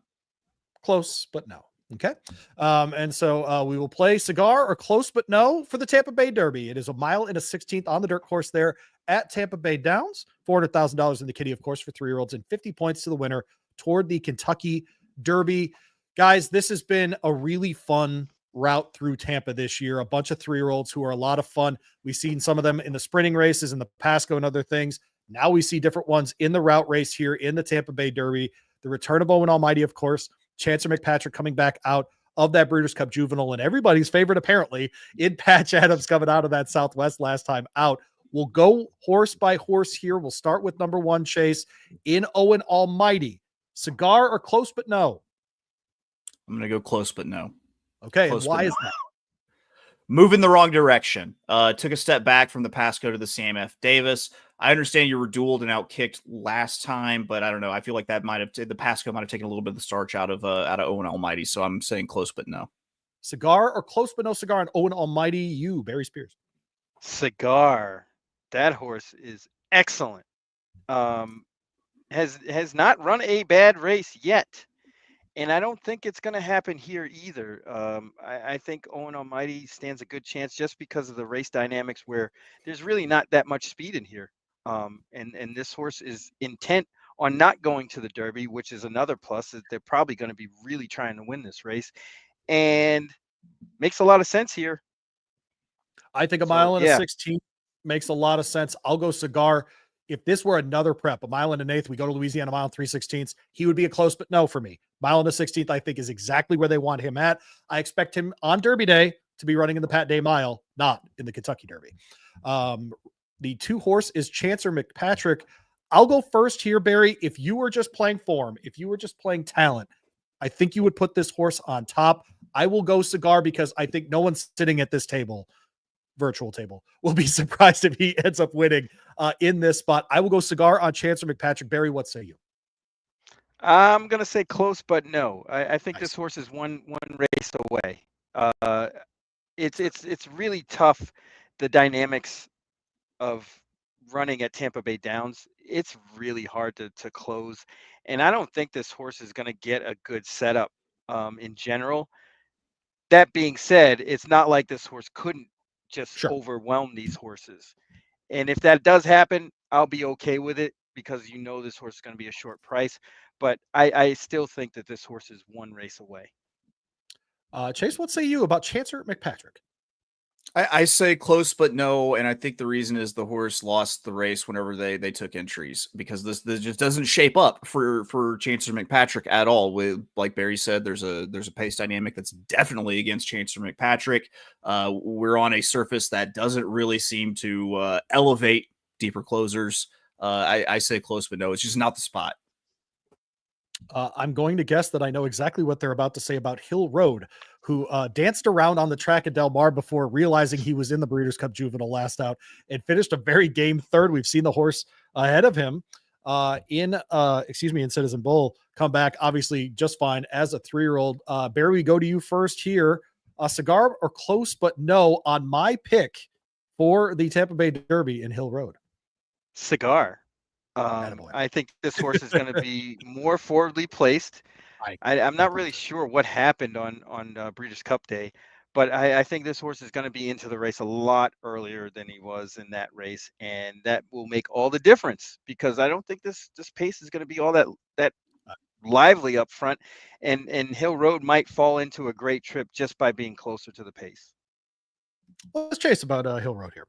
close, but no. Okay. And so we will play cigar or close, but no for the Tampa Bay Derby. It is 1 mile and a 16th on the dirt course there at Tampa Bay Downs. $400,000 in the kitty, of course, for 3-year-olds, and 50 points to the winner toward the Kentucky Derby. Guys, this has been a really fun route through Tampa this year. A bunch of 3-year-olds who are a lot of fun. We've seen some of them in the sprinting races, in the Pasco and other things. Now we see different ones in the route race here in the Tampa Bay Derby. The return of Owen Almighty, of course. Chancer McPatrick coming back out of that Breeders' Cup Juvenile, and everybody's favorite, apparently, in Patch Adams coming out of that Southwest last time out. We'll go horse by horse here. We'll start with number 1, Chase, in Owen Almighty. Cigar or close but no? I'm going to go close but no. Okay, Close and why but is no. that? Moving the wrong direction. Took a step back from the Pasco to the Sam F. Davis. I understand you were dueled and outkicked last time, but I don't know. I feel like the Pasco might have taken a little bit of the starch out of Owen Almighty. So I'm saying close but no. Cigar or close but no cigar on Owen Almighty? You, Barry Spears. Cigar. That horse is excellent. Has not run a bad race yet. And I don't think it's going to happen here either. I think Owen Almighty stands a good chance just because of the race dynamics where there's really not that much speed in here. And this horse is intent on not going to the Derby, which is another plus, that they're probably going to be really trying to win this race. And makes a lot of sense here. I think 1 mile and a 16 makes a lot of sense. I'll go cigar. If this were another prep, 1 mile and an 1/8, we go to Louisiana, 1 mile and 3/16, he would be a close but no for me. 1 mile and a 16th, I think, is exactly where they want him at. I expect him on Derby Day to be running in the Pat Day Mile, not in the Kentucky Derby. The 2 horse is Chancer McPatrick. I'll go first here, Barry. If you were just playing form, if you were just playing talent, I think you would put this horse on top. I will go cigar because I think no one sitting at this table, virtual table, will be surprised if he ends up winning in this spot. I will go cigar on Chancer McPatrick. Barry, what say you? I'm going to say close, but no. I think Nice. this horse is one race away. It's really tough, the dynamics of running at Tampa Bay Downs. It's really hard to close. And I don't think this horse is going to get a good setup in general. That being said, it's not like this horse couldn't just overwhelm these horses. And if that does happen, I'll be okay with it because this horse is going to be a short price. But I still think that this horse is one race away. Chase, what say you about Chancer McPatrick? I say close, but no. And I think the reason is the horse lost the race whenever they took entries, because this just doesn't shape up for Chancer McPatrick at all. With, like Barry said, there's a pace dynamic that's definitely against Chancer McPatrick. We're on a surface that doesn't really seem to elevate deeper closers. I say close, but no, it's just not the spot. I'm going to guess that I know exactly what they're about to say about Hill Road, who danced around on the track at Del Mar before realizing he was in the Breeders' Cup Juvenile last out and finished a very game third. We've seen the horse ahead of him in Citizen Bull come back, obviously just fine as a 3-year-old. Barry, we go to you first here. Cigar or close, but no on my pick for the Tampa Bay Derby in Hill Road. Cigar. I think this horse is going to be more forwardly placed. I'm not really sure what happened on Breeders' Cup Day, but I think this horse is going to be into the race a lot earlier than he was in that race, and that will make all the difference, because I don't think this pace is going to be all that lively up front, and Hill Road might fall into a great trip just by being closer to the pace. Well, let's chase about Hill Road here.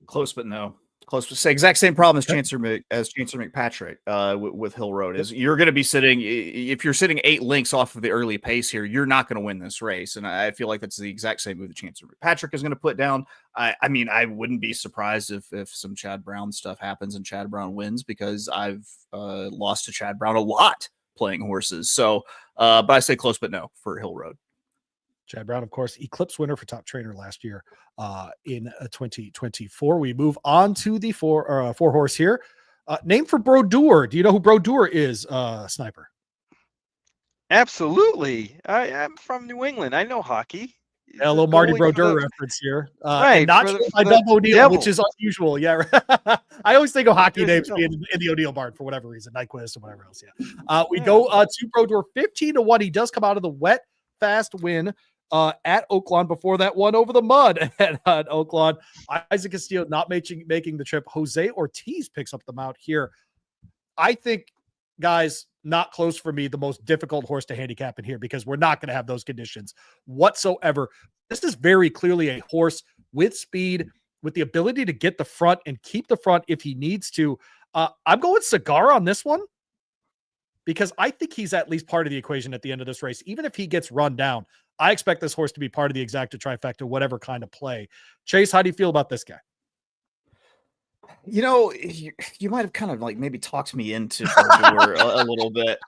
Close, but no. Close to say exact same problem as Chancer McPatrick with Hill Road. Is you're going to be sitting, if you're sitting 8 lengths off of the early pace here, you're not going to win this race. And I feel like that's the exact same move that Chancer McPatrick is going to put down. I mean, I wouldn't be surprised if some Chad Brown stuff happens and Chad Brown wins, because I've lost to Chad Brown a lot playing horses. So, but I say close, but no for Hill Road. Chad Brown, of course, Eclipse winner for Top Trainer last year in 2024. We move on to the four horse here. Name for Brodeur. Do you know who Brodeur is, Sniper? Absolutely. I'm from New England. I know hockey. A little Marty Brodeur reference here. Right. And not by Dub O'Neill, which is unusual. Yeah. I always think of hockey names being in the O'Neill barn for whatever reason, Nyquist and whatever else. Yeah. We go to Brodeur 15-1. He does come out of the wet, fast win at Oaklawn before that one over the mud at Oaklawn. Isaac Castillo not making the trip. Jose Ortiz picks up the mount here. I think, guys, not close for me, the most difficult horse to handicap in here, because we're not going to have those conditions whatsoever. This is very clearly a horse with speed, with the ability to get the front and keep the front if he needs to. I'm going Cigar on this one, because I think he's at least part of the equation at the end of this race. Even if he gets run down, I expect this horse to be part of the exacta trifecta, whatever kind of play. Chase, how do you feel about this guy? You know, you might have kind of like maybe talked me into Brodeur a little bit.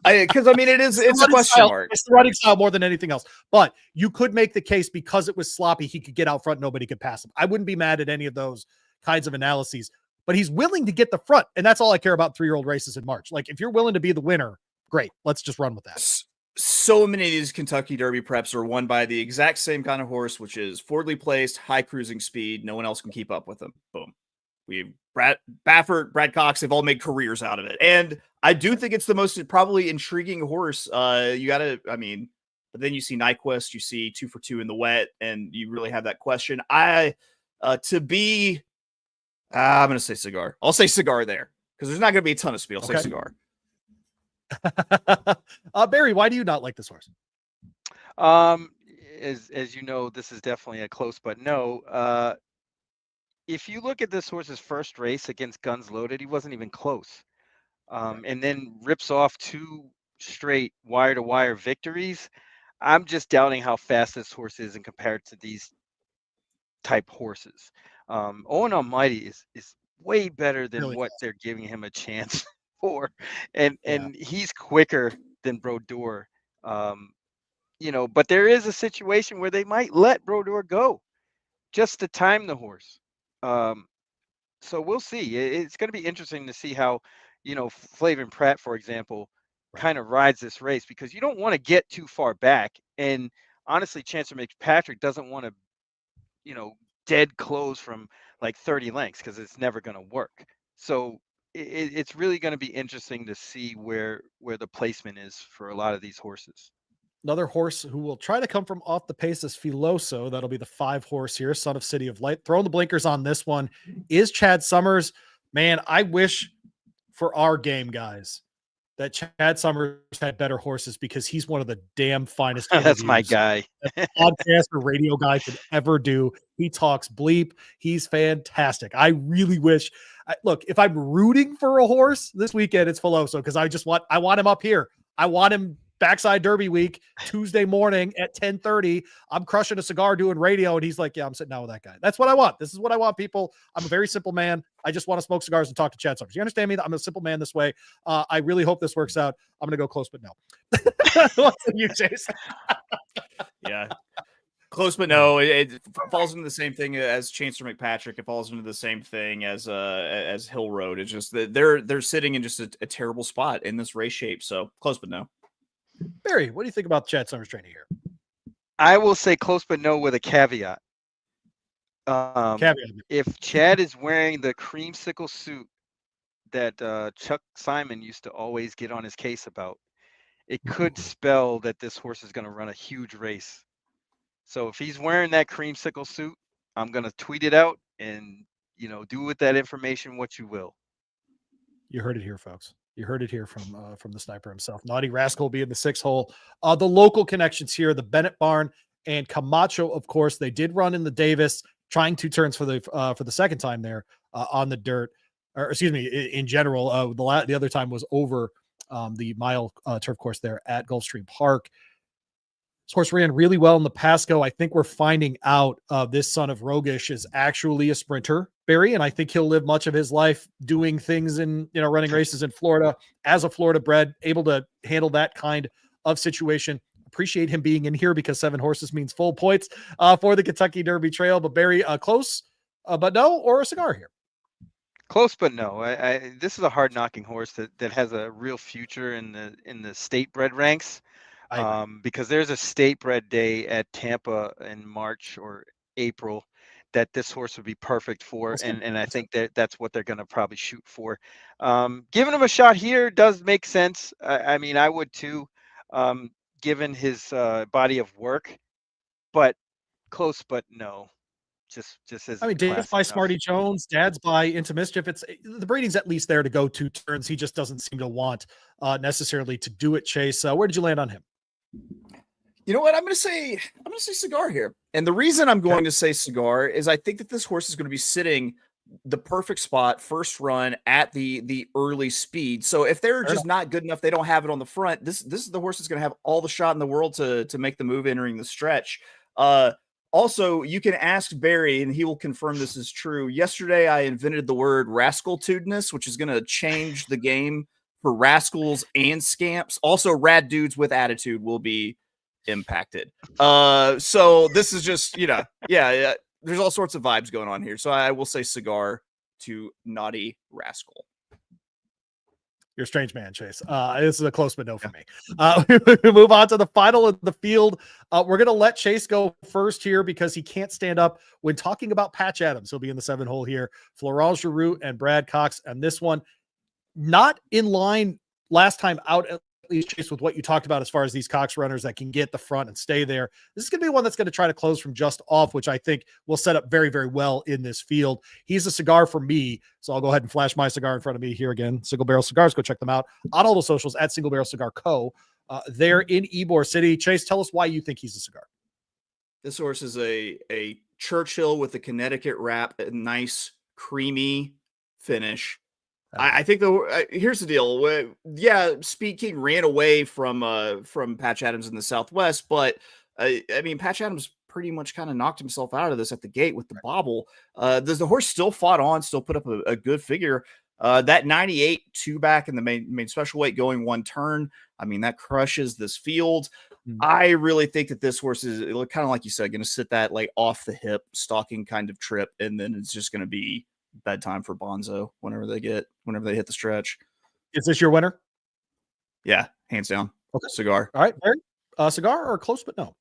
Because I mean, it's a question mark. It's the running style more than anything else. But you could make the case, because it was sloppy, he could get out front, nobody could pass him. I wouldn't be mad at any of those kinds of analyses. But he's willing to get the front, and that's all I care about 3-year-old races in March. Like, if you're willing to be the winner, great. Let's just run with that. So many of these Kentucky Derby preps are won by the exact same kind of horse, which is forwardly placed, high cruising speed. No one else can keep up with him. Boom. Brad Baffert, Brad Cox, they've all made careers out of it. And I do think it's the most probably intriguing horse. But then you see Nyquist, you see 2 for 2 in the wet, and you really have that question. I'm going to say Cigar. I'll say Cigar there, because there's not going to be a ton of speed. I'll say Cigar. Barry, why do you not like this horse? As you know, this is definitely a close but no. If you look at this horse's first race against Guns Loaded, he wasn't even close. And then rips off 2 straight wire-to-wire victories. I'm just doubting how fast this horse is in compared to these type horses. Owen Almighty is way better than really what they're giving him a chance for. And he's quicker than Brodeur. But there is a situation where they might let Brodeur go just to time the horse. So we'll see. It's going to be interesting to see how, Flavin Pratt, for example, kind of rides this race, because you don't want to get too far back. And honestly, Chancer McPatrick doesn't want to, dead close from like 30 lengths, because it's never going to work. So it's really going to be interesting to see where the placement is for a lot of these horses. Another horse who will try to come from off the pace is Filoso. That'll be the 5 horse here, Son of City of Light. Throwing the blinkers on this one is Chad Summers. Man, I wish for our game, guys, that Chad Summers had better horses, because he's one of the damn finest That's my interviews guy. that podcast or radio guy could ever do. He talks bleep. He's fantastic. I really wish. Look, if I'm rooting for a horse this weekend, it's Filoso, because I want him up here. I want him backside Derby week, Tuesday morning at 10:30. I'm crushing a cigar doing radio, and he's like, yeah, I'm sitting down with that guy. That's what I want. This is what I want, people. I'm a very simple man. I just want to smoke cigars and talk to Chad Summers. You understand me? I'm a simple man this way. I really hope this works out. I'm going to go close, but no. What's you, Jason? Yeah. Close, but no. It falls into the same thing as Chancellor McPatrick. It falls into the same thing as Hill Road. It's just that they're sitting in just a terrible spot in this race shape. So close, but no. Barry, what do you think about Chad Summers training here? I will say close, but no, with a caveat. If Chad is wearing the creamsicle suit that Chuck Simon used to always get on his case about, it could spell that this horse is going to run a huge race. So if he's wearing that creamsicle suit, I'm going to tweet it out and, do with that information what you will. You heard it here, folks. You heard it here from the sniper himself. Naughty Rascal will be in the 6 hole. The local connections here, the Bennett Barn and Camacho, of course, they did run in the Davis, trying 2 turns for the second time there on the dirt, or excuse me, in general. The other time was over the mile turf course there at Gulfstream Park. This horse ran really well in the Pasco. I think we're finding out this Son of Rogish is actually a sprinter, Barry, and I think he'll live much of his life doing things in, running races in Florida as a Florida bred, able to handle that kind of situation. Appreciate him being in here, because 7 horses means full points for the Kentucky Derby Trail. But Barry, close, but no, or a cigar here? Close, but no. This is a hard knocking horse that has a real future in the state bred ranks. Because there's a state bred day at Tampa in March or April that this horse would be perfect for. And I think that's what they're going to probably shoot for. Giving him a shot here does make sense. I mean, I would too, given his body of work, but close, but no. Just as Dave's by Smarty Jones, Dad's by Into Mischief. It's the breeding's at least there to go 2 turns. He just doesn't seem to want necessarily to do it. Chase, where did you land on him? You know what? I'm going to say cigar here. And the reason I'm going to say cigar is I think that this horse is going to be sitting the perfect spot, first run at the early speed. So if they're just not good enough, they don't have it on the front. This is the horse that's going to have all the shot in the world to make the move entering the stretch. Also, you can ask Barry, and he will confirm this is true. Yesterday, I invented the word rascaltudinous, which is going to change the game for rascals and scamps. Also, rad dudes with attitude will be impacted. So this is just, yeah, there's all sorts of vibes going on here. So I will say cigar to Naughty Rascal. You're a strange man, Chase. This is a close but no for me. We move on to the final of the field. We're going to let Chase go first here, because he can't stand up when talking about Patch Adams. He'll be in the 7 hole here. Florent Giroux and Brad Cox. And this one, not in line last time out, at least, Chase, with what you talked about as far as these Cox runners that can get the front and stay there. This is going to be one that's going to try to close from just off, which I think will set up very, very well in this field. He's a cigar for me, so I'll go ahead and flash my cigar in front of me here again. Single Barrel Cigars. Go check them out on all the socials at Single Barrel Cigar Co. There in Ybor City. Chase, tell us why you think he's a cigar. This horse is a Churchill with a Connecticut wrap, a nice creamy finish. I think here's the deal. Yeah, Speed King ran away from Patch Adams in the Southwest, but I mean, Patch Adams pretty much kind of knocked himself out of this at the gate with the bobble. The horse still fought on, still put up a good figure. That 98 2-back in the main special weight going 1 turn. I mean, that crushes this field. I really think that this horse is kind of like you said, going to sit that like off the hip stalking kind of trip, and then it's just going to be bedtime for Bonzo whenever they hit the stretch. Is this your winner? Yeah, hands down. Okay. Cigar. All right, Barry. Cigar or close but no?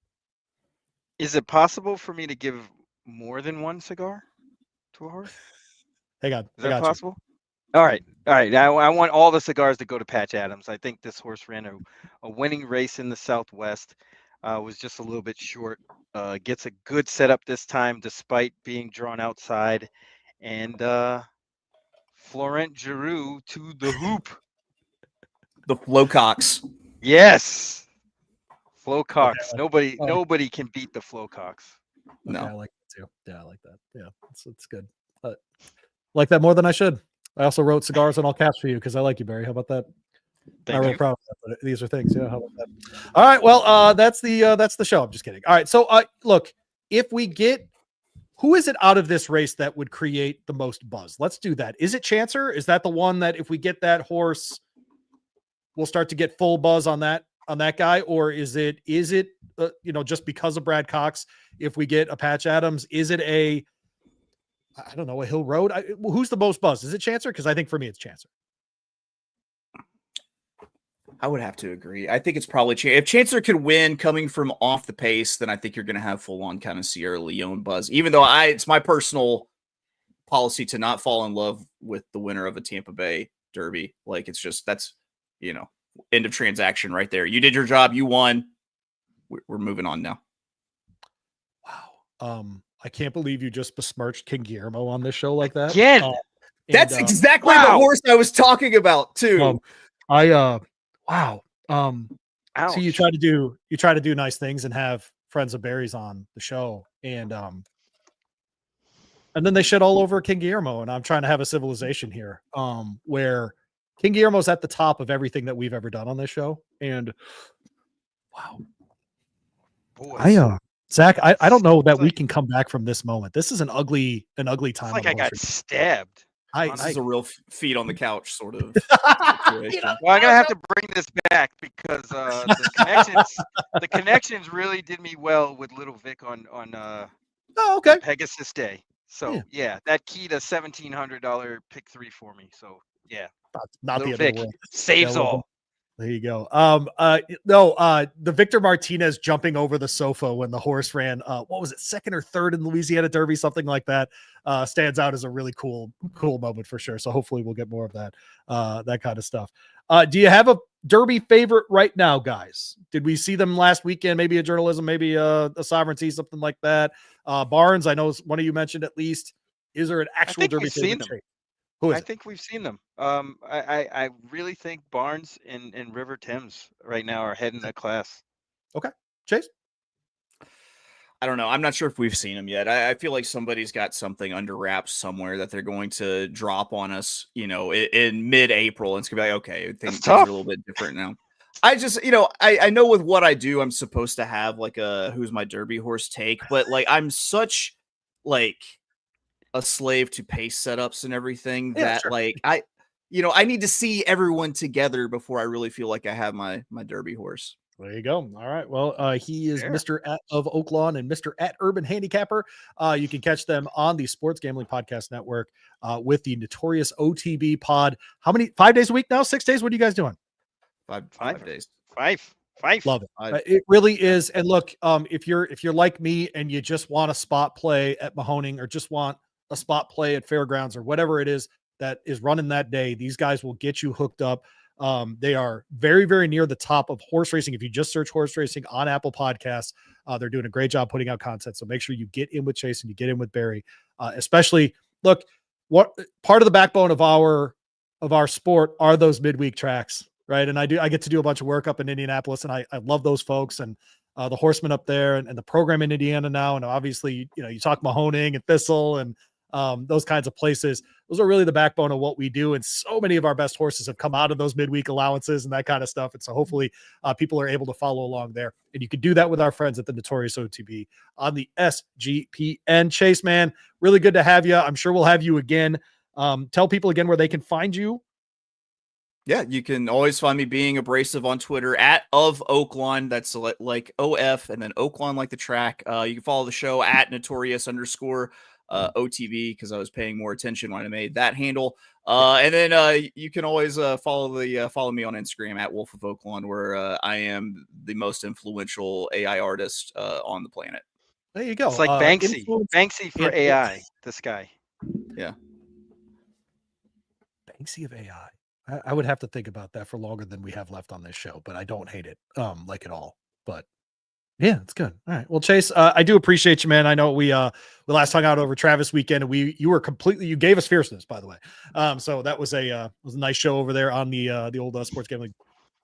Is it possible for me to give more than 1 cigar to a horse? Hang on. Is that possible? All right. All right. I want all the cigars to go to Patch Adams. I think this horse ran a winning race in the Southwest. Was just a little bit short. Gets a good setup this time despite being drawn outside. And Florent Giroux to the hoop. The Flowcocks. Yes. Flo Okay, Cox. Nobody can beat the Flo Cox. No. Okay, I like that too. Yeah, I like that. Yeah, it's good. Like that more than I should. I also wrote cigars in all caps for you because I like you, Barry. How about that? Not Thank real you. proud of that, but these are things. Yeah, how about that? All right. Well, that's the show. I'm just kidding. All right. So, look, if we get who is it out of this race that would create the most buzz? Let's do that. Is it Chancer? Is that the one that if we get that horse, we'll start to get full buzz on that guy, or is it just because of Brad Cox? If we get a Patch Adams, is it a Hill Road? Who's the most buzz? Is it Chancer? Because I think for me it's Chancer. I would have to agree. I think it's probably if Chancer could win coming from off the pace, then I think you're going to have full on kind of Sierra Leone buzz. Even though it's my personal policy to not fall in love with the winner of a Tampa Bay Derby. Like it's just that's end of transaction right there. You did your job. You won. We're moving on now. Wow. I can't believe you just besmirched King Guillermo on this show like that. Again. That's exactly the horse I was talking about too. Wow. Ouch. So you try to do nice things and have friends of Barry's on the show, and then they shit all over King Guillermo, and I'm trying to have a civilization here, where King Guillermo's at the top of everything that we've ever done on this show, and wow, Zach, I don't know that we can come back from this moment. This is an ugly time. It's like I got stabbed. This is a real feet on the couch sort of situation. Well, I'm gonna have to bring this back because the connections really did me well with Little Vic on okay, Pegasus Day. So yeah, that keyed a $1,700 pick 3 for me. So yeah, not Little the end Vic of the world. saves all. There you go. The Victor Martinez jumping over the sofa when the horse ran, what was it, second or third in Louisiana Derby, something like that, stands out as a really cool moment for sure. So hopefully we'll get more of that kind of stuff. Do you have a Derby favorite right now, guys? Did we see them last weekend? Maybe a journalism, maybe a sovereignty, something like that. Barnes, I know one of you mentioned at least. Is there an actual Derby favorite? I think we've seen them. I really think Barnes and River Thames right now are heading the class. Okay. Chase? I don't know. I'm not sure if we've seen them yet. I feel like somebody's got something under wraps somewhere that they're going to drop on us, in mid-April. And it's going to be like, okay, things are a little bit different now. I just, I know with what I do, I'm supposed to have like a who's my Derby horse take, but like I'm such like a slave to pace setups and everything that like I need to see everyone together before I really feel like I have my Derby horse. There you go. All right. Well, he is Mr. of Oaklawn and Mr. at Urban Handicapper. You can catch them on the Sports Gambling Podcast Network with the Notorious OTB pod. How many? 5 days a week now? 6 days? What are you guys doing? 5 days. Five. Love it. It really is. And look, if you're like me and you just want a spot play at Mahoning or just want a spot play at Fairgrounds or whatever it is that is running that day, these guys will get you hooked up. They are very, very near the top of horse racing. If you just search horse racing on Apple Podcasts, they're doing a great job putting out content. So make sure you get in with Chase and you get in with Barry, especially look, what part of the backbone of our sport are those midweek tracks, right? And I get to do a bunch of work up in Indianapolis, and I love those folks and the horsemen up there and the program in Indiana now. And obviously, you talk Mahoning and Thistle and those kinds of places. Those are really the backbone of what we do. And so many of our best horses have come out of those midweek allowances and that kind of stuff. And so hopefully people are able to follow along there. And you can do that with our friends at the Notorious OTB on the SGPN. Chase, man, really good to have you. I'm sure we'll have you again. Tell people again where they can find you. Yeah, you can always find me being abrasive on Twitter at of Oaklawn. That's like OF and then Oaklawn like the track. You can follow the show at Notorious_OTB because I was paying more attention when I made that handle. And then you can always follow me on Instagram at Wolf of Oaklawn, where I am the most influential AI artist on the planet. There you go. It's like Banksy for AI. This guy. Yeah. Banksy of AI. I would have to think about that for longer than we have left on this show, but I don't hate it like at all. But yeah, it's good. All right. Well, Chase, I do appreciate you, man. I know we last hung out over Travis weekend, and you gave us fierceness, by the way. So that was a nice show over there on the old Sports Gambling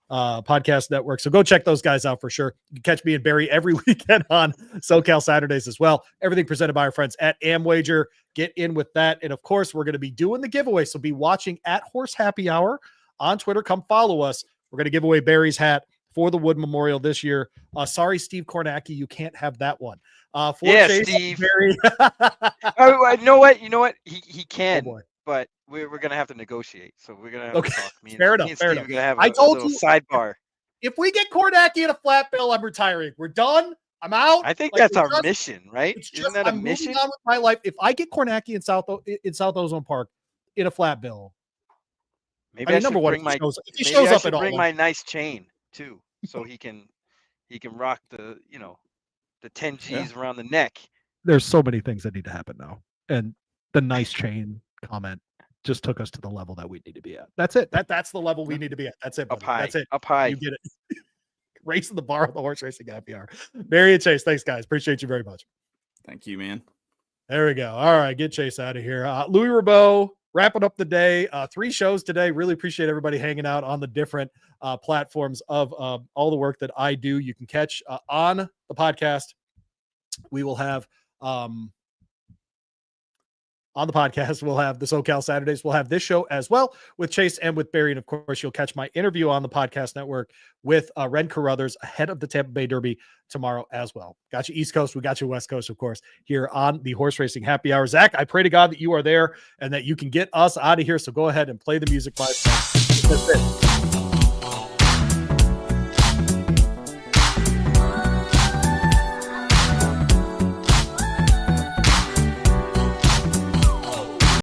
podcast network. So go check those guys out for sure. You can catch me and Barry every weekend on SoCal Saturdays as well. Everything presented by our friends at Amwager. Get in with that. And of course, we're going to be doing the giveaway. So be watching at Horse Happy Hour on Twitter. Come follow us. We're going to give away Barry's hat for the Wood Memorial this year. Sorry, Steve Kornacki, you can't have that one. Chase, Steve. Barry. You know what? He can, Oh, but we're going to have to negotiate. So we're going to have to talk. Fair enough. We're going to have I told a little you, sidebar. If we get Kornacki in a flat bill, I'm retiring. We're done. I'm out. I think that's our mission, right? Isn't that a mission? On with my life. If I get Kornacki in South Ozone Park in a flat bill, maybe I should bring my my nice chain too, so he can rock the 10 G's around the neck. There's so many things that need to happen now, and the nice chain comment just took us to the level that we need to be at. That's it. That's the level we need to be at. That's it. Buddy. Up high. That's it. Up high. You get it. Racing the bar of the Horse Racing Happy Hour. Barry and Chase, thanks, guys. Appreciate you very much. Thank you, man. There we go. All right, get Chase out of here. Louis Rabeau, wrapping up the day. 3 shows today. Really appreciate everybody hanging out on the different platforms of all the work that I do. You can catch on the podcast. We will have on the podcast, we'll have the SoCal Saturdays. We'll have this show as well with Chase and with Barry. And of course, you'll catch my interview on the podcast network with Ren Carruthers ahead of the Tampa Bay Derby tomorrow as well. Got you East Coast. We got you West Coast, of course, here on the Horse Racing Happy Hour. Zach, I pray to God that you are there and that you can get us out of here. So go ahead and play the music. That's it.